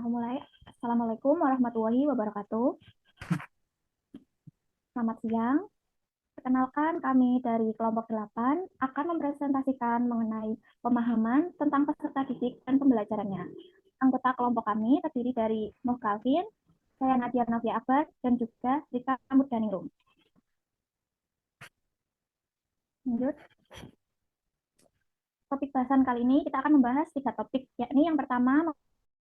Aku mulai. Assalamualaikum warahmatullahi wabarakatuh. Selamat siang. Perkenalkan, kami dari kelompok 8 akan mempresentasikan mengenai pemahaman tentang peserta didik dan pembelajarannya. Anggota kelompok kami terdiri dari Moh Calvin, saya Nadia Novia Akbar, dan juga Rika Murdaningrum. Lanjut. Topik bahasan kali ini kita akan membahas 3 topik, yakni yang pertama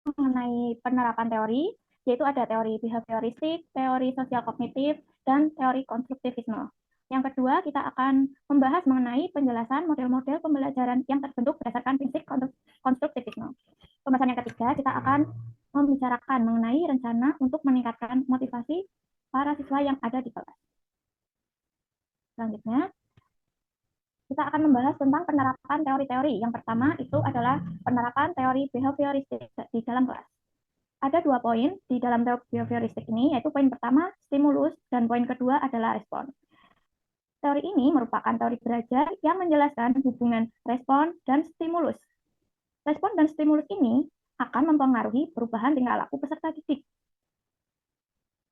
mengenai penerapan teori, yaitu ada teori behavioristik, teori sosial kognitif, dan teori konstruktivisme. Yang kedua, kita akan membahas mengenai penjelasan model-model pembelajaran yang terbentuk berdasarkan prinsip konstruktivisme. Pembahasan yang ketiga, kita akan membicarakan mengenai rencana untuk meningkatkan motivasi para siswa yang ada di kelas. Selanjutnya, kita akan membahas tentang penerapan teori-teori. Yang pertama itu adalah penerapan teori behavioristik di dalam kelas. Ada 2 poin di dalam teori behavioristik ini, yaitu poin pertama, stimulus, dan poin kedua adalah respon. Teori ini merupakan teori belajar yang menjelaskan hubungan respon dan stimulus. Respon dan stimulus ini akan mempengaruhi perubahan tingkah laku peserta didik.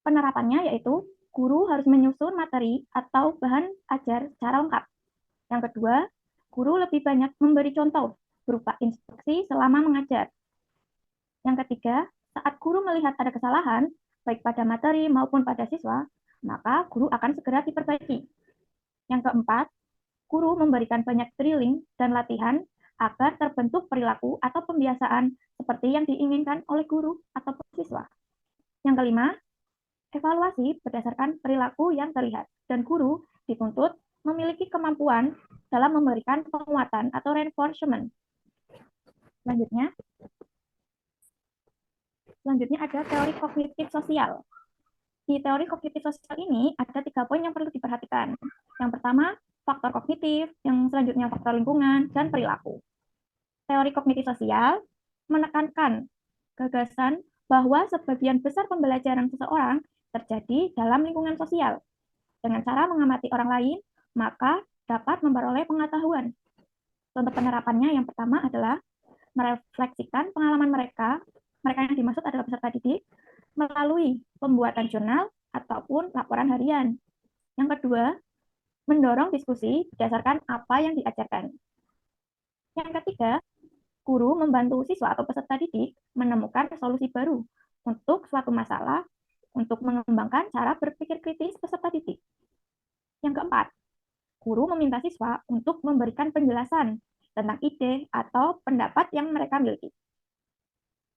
Penerapannya yaitu guru harus menyusun materi atau bahan ajar secara lengkap. Yang kedua, guru lebih banyak memberi contoh berupa instruksi selama mengajar. Yang ketiga, saat guru melihat ada kesalahan, baik pada materi maupun pada siswa, maka guru akan segera diperbaiki. Yang keempat, guru memberikan banyak drilling dan latihan agar terbentuk perilaku atau pembiasaan seperti yang diinginkan oleh guru atau siswa. Yang kelima, evaluasi berdasarkan perilaku yang terlihat, dan guru dituntut memiliki kemampuan dalam memberikan penguatan atau reinforcement. Selanjutnya ada teori kognitif sosial. Di teori kognitif sosial ini ada 3 poin yang perlu diperhatikan. Yang pertama, faktor kognitif, yang selanjutnya faktor lingkungan, dan perilaku. Teori kognitif sosial menekankan gagasan bahwa sebagian besar pembelajaran seseorang terjadi dalam lingkungan sosial. Dengan cara mengamati orang lain, maka dapat memperoleh pengetahuan. Contoh penerapannya yang pertama adalah merefleksikan pengalaman mereka yang dimaksud adalah peserta didik, melalui pembuatan jurnal ataupun laporan harian. Yang kedua, mendorong diskusi berdasarkan apa yang diajarkan. Yang ketiga, guru membantu siswa atau peserta didik menemukan solusi baru untuk suatu masalah untuk mengembangkan cara berpikir kritis peserta didik. Yang keempat, guru meminta siswa untuk memberikan penjelasan tentang ide atau pendapat yang mereka miliki.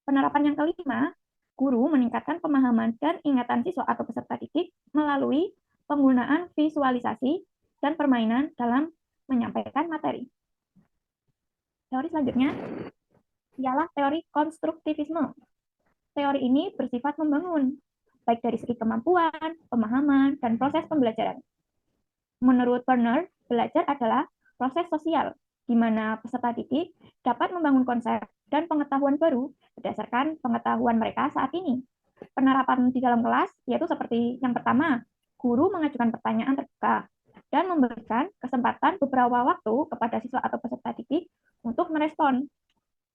Penerapan yang kelima, guru meningkatkan pemahaman dan ingatan siswa atau peserta didik melalui penggunaan visualisasi dan permainan dalam menyampaikan materi. Teori selanjutnya ialah teori konstruktivisme. Teori ini bersifat membangun, baik dari segi kemampuan, pemahaman, dan proses pembelajaran. Menurut Turner, belajar adalah proses sosial, di mana peserta didik dapat membangun konsep dan pengetahuan baru berdasarkan pengetahuan mereka saat ini. Penerapan di dalam kelas yaitu seperti yang pertama, guru mengajukan pertanyaan terbuka dan memberikan kesempatan beberapa waktu kepada siswa atau peserta didik untuk merespon.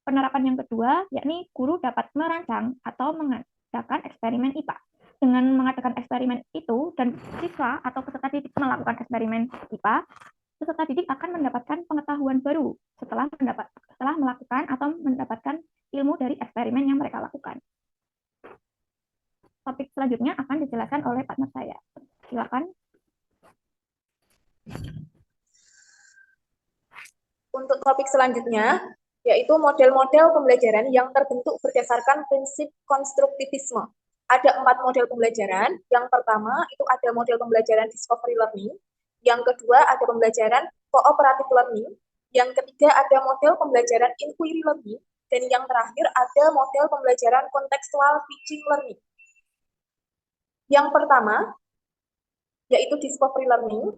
Penerapan yang kedua, yakni guru dapat merancang atau mengadakan eksperimen IPA. Dengan mengadakan eksperimen itu dan siswa atau peserta didik melakukan eksperimen IPA, peserta didik akan mendapatkan pengetahuan baru setelah melakukan atau mendapatkan ilmu dari eksperimen yang mereka lakukan. Topik selanjutnya akan dijelaskan oleh partner saya. Silakan. Untuk topik selanjutnya, yaitu model-model pembelajaran yang terbentuk berdasarkan prinsip konstruktivisme. Ada 4 model pembelajaran. Yang pertama, itu ada model pembelajaran discovery learning. Yang kedua, ada pembelajaran cooperative learning. Yang ketiga, ada model pembelajaran inquiry learning. Dan yang terakhir, ada model pembelajaran contextual teaching learning. Yang pertama, yaitu discovery learning,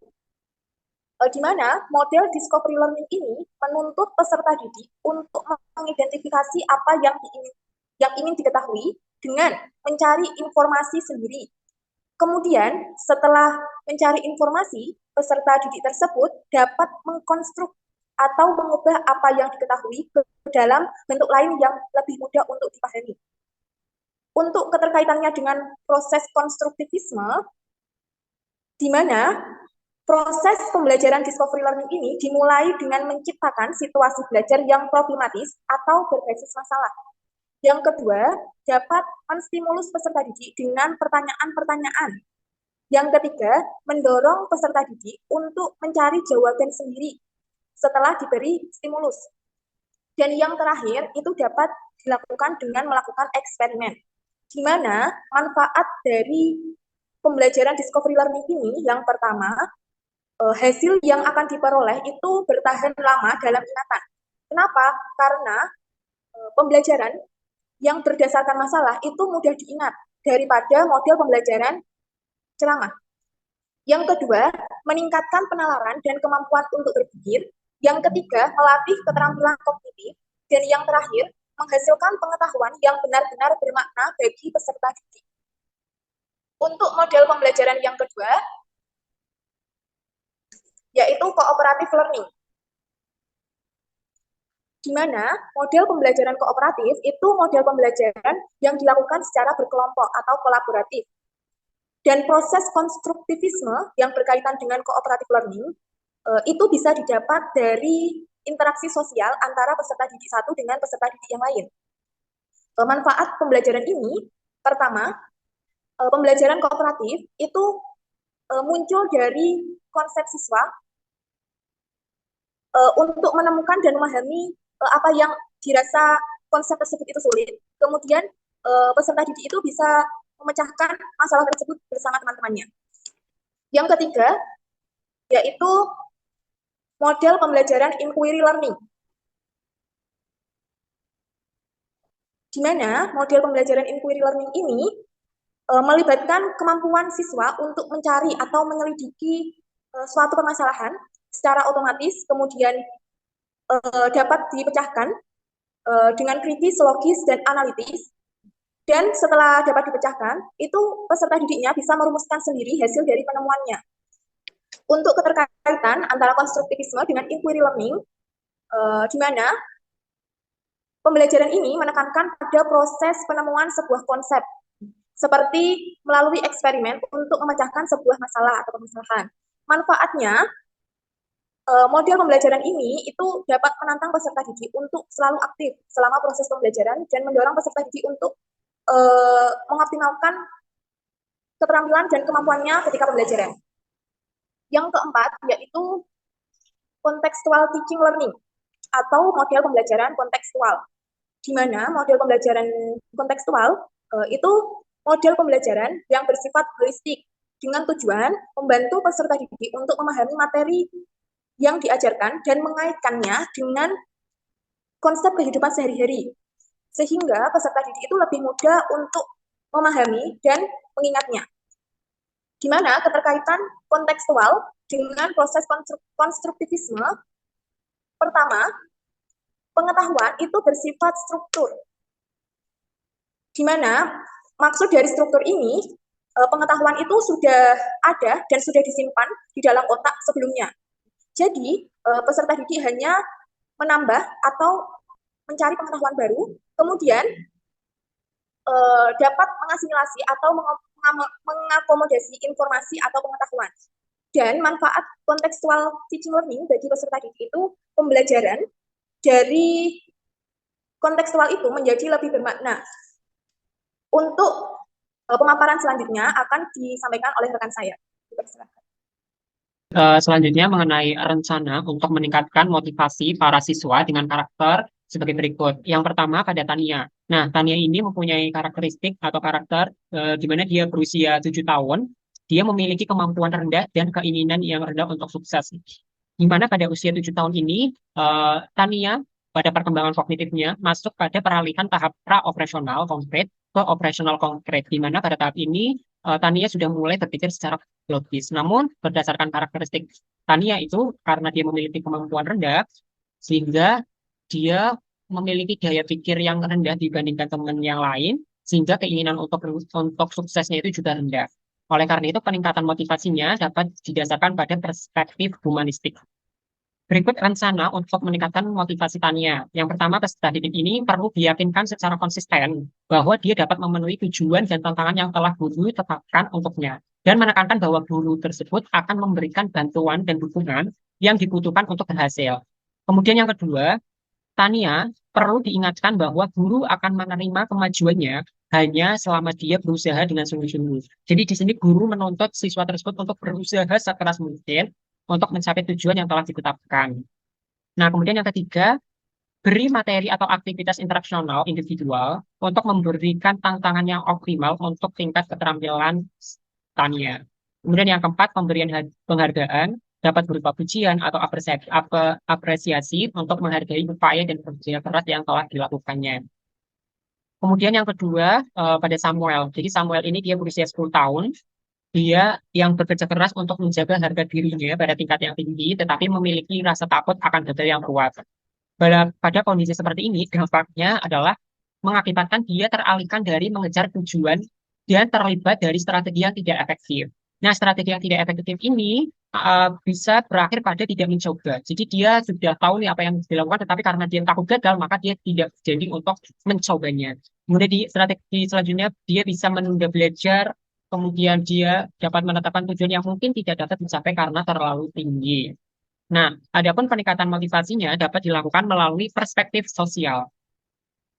di mana model discovery learning ini menuntut peserta didik untuk mengidentifikasi apa yang ingin diketahui dengan mencari informasi sendiri. Kemudian, setelah mencari informasi, peserta didik tersebut dapat mengkonstruk atau mengubah apa yang diketahui ke dalam bentuk lain yang lebih mudah untuk dipahami. Untuk keterkaitannya dengan proses konstruktivisme, di mana proses pembelajaran discovery learning ini dimulai dengan menciptakan situasi belajar yang problematis atau berbasis masalah. Yang kedua, dapat menstimulus peserta didik dengan pertanyaan-pertanyaan. Yang ketiga, mendorong peserta didik untuk mencari jawaban sendiri setelah diberi stimulus. Dan yang terakhir, itu dapat dilakukan dengan melakukan eksperimen, di mana manfaat dari pembelajaran discovery learning ini, yang pertama, hasil yang akan diperoleh itu bertahan lama dalam ingatan. Kenapa? Karena pembelajaran yang berdasarkan masalah itu mudah diingat daripada model pembelajaran ceramah. Yang kedua, meningkatkan penalaran dan kemampuan untuk berpikir. Yang ketiga, melatih keterampilan kognitif. Dan yang terakhir, menghasilkan pengetahuan yang benar-benar bermakna bagi peserta didik. Untuk model pembelajaran yang kedua, yaitu cooperative learning, di mana model pembelajaran kooperatif itu model pembelajaran yang dilakukan secara berkelompok atau kolaboratif. Dan proses konstruktivisme yang berkaitan dengan cooperative learning itu bisa didapat dari interaksi sosial antara peserta didik satu dengan peserta didik yang lain. Manfaat pembelajaran ini, pertama, pembelajaran kooperatif itu muncul dari konsep siswa untuk menemukan dan memahami apa yang dirasa konsep tersebut itu sulit. Kemudian peserta didik itu bisa memecahkan masalah tersebut bersama teman-temannya. Yang ketiga, yaitu model pembelajaran inquiry learning, di mana model pembelajaran inquiry learning ini melibatkan kemampuan siswa untuk mencari atau menyelidiki suatu permasalahan secara otomatis, kemudian dapat dipecahkan dengan kritis, logis, dan analitis. Dan setelah dapat dipecahkan, itu peserta didiknya bisa merumuskan sendiri hasil dari penemuannya. Untuk keterkaitan antara konstruktivisme dengan inquiry learning, di mana pembelajaran ini menekankan pada proses penemuan sebuah konsep, seperti melalui eksperimen untuk memecahkan sebuah masalah atau permasalahan. Manfaatnya, model pembelajaran ini itu dapat menantang peserta didik untuk selalu aktif selama proses pembelajaran dan mendorong peserta didik untuk mengoptimalkan keterampilan dan kemampuannya ketika pembelajaran. Yang keempat, yaitu contextual teaching learning atau model pembelajaran kontekstual, di mana model pembelajaran kontekstual itu model pembelajaran yang bersifat holistik dengan tujuan membantu peserta didik untuk memahami materi yang diajarkan dan mengaitkannya dengan konsep kehidupan sehari-hari, sehingga peserta didik itu lebih mudah untuk memahami dan mengingatnya. Di mana keterkaitan kontekstual dengan proses konstruktivisme, pertama, pengetahuan itu bersifat struktur, di mana maksud dari struktur ini, pengetahuan itu sudah ada dan sudah disimpan di dalam otak sebelumnya. Jadi, peserta didik hanya menambah atau mencari pengetahuan baru, kemudian dapat mengasimilasi atau mengakomodasi informasi atau pengetahuan. Dan manfaat contextual teaching learning bagi peserta didik itu pembelajaran dari kontekstual itu menjadi lebih bermakna. Untuk pemaparan selanjutnya akan disampaikan oleh rekan saya. Selanjutnya mengenai rencana untuk meningkatkan motivasi para siswa dengan karakter sebagai berikut. Yang pertama pada Tania. Nah, Tania ini mempunyai karakteristik atau karakter di mana dia berusia 7 tahun, dia memiliki kemampuan rendah dan keinginan yang rendah untuk sukses. Di mana pada usia 7 tahun ini, Tania pada perkembangan kognitifnya masuk pada peralihan tahap pra-operasional konkret ke operasional konkret, di mana pada tahap ini Tania sudah mulai berpikir secara logis. Namun berdasarkan karakteristik Tania itu, karena dia memiliki kemampuan rendah, sehingga dia memiliki daya pikir yang rendah dibandingkan teman yang lain, sehingga keinginan untuk suksesnya itu juga rendah. Oleh karena itu, peningkatan motivasinya dapat didasarkan pada perspektif humanistik. Berikut rencana untuk meningkatkan motivasi Tania. Yang pertama, peserta didik ini perlu diyakinkan secara konsisten bahwa dia dapat memenuhi tujuan dan tantangan yang telah guru tetapkan untuknya. Dan menekankan bahwa guru tersebut akan memberikan bantuan dan dukungan yang dibutuhkan untuk berhasil. Kemudian yang kedua, Tania perlu diingatkan bahwa guru akan menerima kemajuannya hanya selama dia berusaha dengan sungguh-sungguh. Jadi di sini guru menuntut siswa tersebut untuk berusaha sekeras mungkin untuk mencapai tujuan yang telah ditetapkan. Nah, kemudian yang ketiga, beri materi atau aktivitas interaksional individual untuk memberikan tantangan yang optimal untuk tingkat keterampilan Tania. Kemudian yang keempat, pemberian penghargaan dapat berupa pujian atau apresiasi untuk menghargai upaya dan kerja keras yang telah dilakukannya. Kemudian yang kedua, pada Samuel. Jadi Samuel ini dia berusia 10 tahun. Dia yang bekerja keras untuk menjaga harga dirinya pada tingkat yang tinggi, tetapi memiliki rasa takut akan gagal yang kuat. Pada kondisi seperti ini, dampaknya adalah mengakibatkan dia teralihkan dari mengejar tujuan dan terlibat dari strategi yang tidak efektif. Nah, strategi yang tidak efektif ini bisa berakhir pada tidak mencoba. Jadi dia sudah tahu nih apa yang dilakukan, tetapi karena dia takut gagal, maka dia tidak jadi untuk mencobanya. Kemudian di strategi selanjutnya, dia bisa menunda belajar, kemudian dia dapat menetapkan tujuan yang mungkin tidak dapat dicapai karena terlalu tinggi. Nah, adapun peningkatan motivasinya dapat dilakukan melalui perspektif sosial.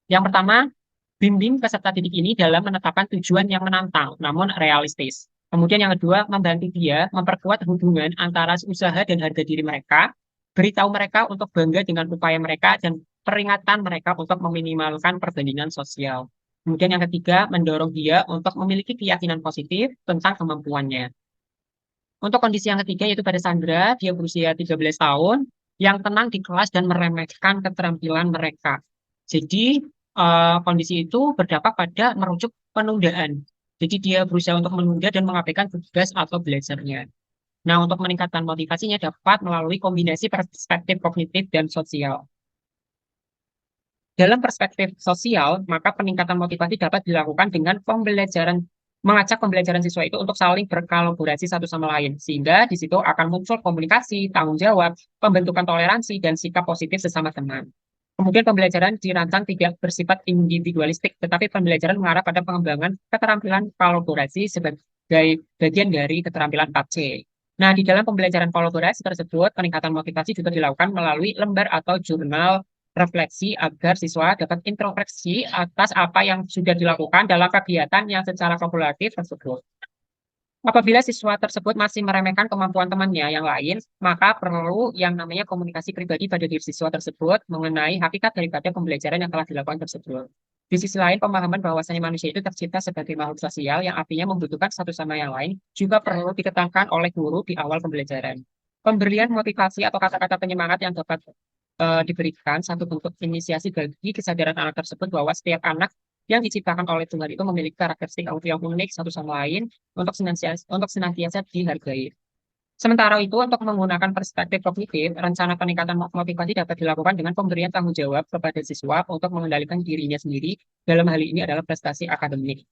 Yang pertama, bimbing peserta didik ini dalam menetapkan tujuan yang menantang, namun realistis. Kemudian yang kedua, membantu dia memperkuat hubungan antara usaha dan harga diri mereka, beritahu mereka untuk bangga dengan upaya mereka, dan peringatan mereka untuk meminimalkan perbandingan sosial. Kemudian yang ketiga, mendorong dia untuk memiliki keyakinan positif tentang kemampuannya. Untuk kondisi yang ketiga yaitu pada Sandra, dia berusia 13 tahun, yang tenang di kelas dan meremehkan keterampilan mereka. Jadi kondisi itu berdampak pada merujuk penundaan. Jadi dia berusaha untuk menunda dan mengabaikan tugas atau belajarnya. Nah, untuk meningkatkan motivasinya dapat melalui kombinasi perspektif kognitif dan sosial. Dalam perspektif sosial, maka peningkatan motivasi dapat dilakukan dengan mengajak pembelajaran siswa itu untuk saling berkolaborasi satu sama lain, sehingga di situ akan muncul komunikasi, tanggung jawab, pembentukan toleransi, dan sikap positif sesama teman. Kemudian pembelajaran dirancang tidak bersifat individualistik, tetapi pembelajaran mengarah pada pengembangan keterampilan kolaborasi sebagai bagian dari keterampilan 4C. Nah, di dalam pembelajaran kolaborasi tersebut, peningkatan motivasi juga dilakukan melalui lembar atau jurnal refleksi agar siswa dapat introspeksi atas apa yang sudah dilakukan dalam kegiatan yang secara kumulatif tersebut. Apabila siswa tersebut masih meremehkan kemampuan temannya yang lain, maka perlu yang namanya komunikasi pribadi pada diri siswa tersebut mengenai hakikat daripada pembelajaran yang telah dilakukan tersebut. Di sisi lain, pemahaman bahwasanya manusia itu tercipta sebagai makhluk sosial yang artinya membutuhkan satu sama yang lain juga perlu ditekankan oleh guru di awal pembelajaran. Pemberian motivasi atau kata-kata penyemangat yang dapat diberikan satu bentuk inisiasi bagi kesadaran anak tersebut bahwa setiap anak yang diciptakan oleh Tuhan itu memiliki karakteristik yang unik satu sama lain untuk senantiasa dihargai. Sementara itu, untuk menggunakan perspektif kognitif, rencana peningkatan motivasi dapat dilakukan dengan pemberian tanggung jawab kepada siswa untuk mengendalikan dirinya sendiri. Dalam hal ini adalah prestasi akademik.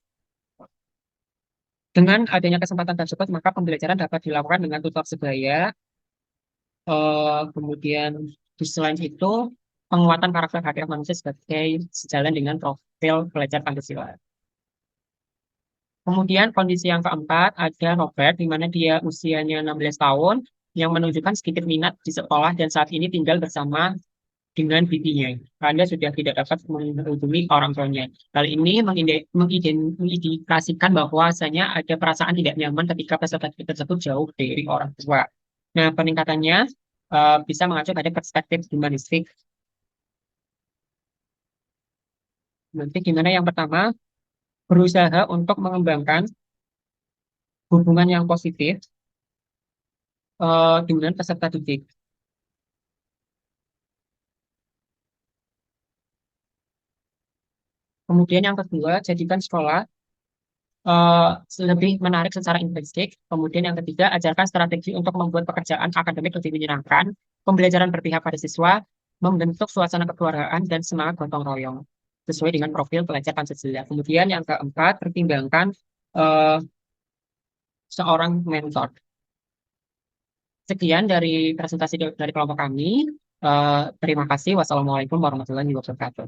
Dengan adanya kesempatan tersebut, maka pembelajaran dapat dilakukan dengan tutor sebaya, kemudian di selain itu penguatan karakter hakikat manusia sebagai sejalan dengan profil pelajar Pancasila. Kemudian kondisi yang keempat ada Robert, di mana dia usianya 16 tahun, yang menunjukkan sedikit minat di sekolah dan saat ini tinggal bersama dengan bibinya. Anda sudah tidak dapat menghubungi orang tuanya. Hal ini mengindikasikan bahwasanya ada perasaan tidak nyaman ketika peserta tersebut jauh dari orang tua. Nah, peningkatannya bisa mengacu pada perspektif humanistik. Nanti gimana yang pertama, berusaha untuk mengembangkan hubungan yang positif dengan peserta didik. Kemudian yang kedua, jadikan sekolah lebih menarik secara intrinsik. Kemudian yang ketiga, ajarkan strategi untuk membuat pekerjaan akademik lebih menyenangkan, pembelajaran berpihak pada siswa, membentuk suasana kekeluargaan dan semangat gotong royong sesuai dengan profil pelajar Pancasila. Kemudian yang keempat, pertimbangkan seorang mentor. Sekian dari presentasi dari kelompok kami. Terima kasih. Wassalamualaikum warahmatullahi wabarakatuh.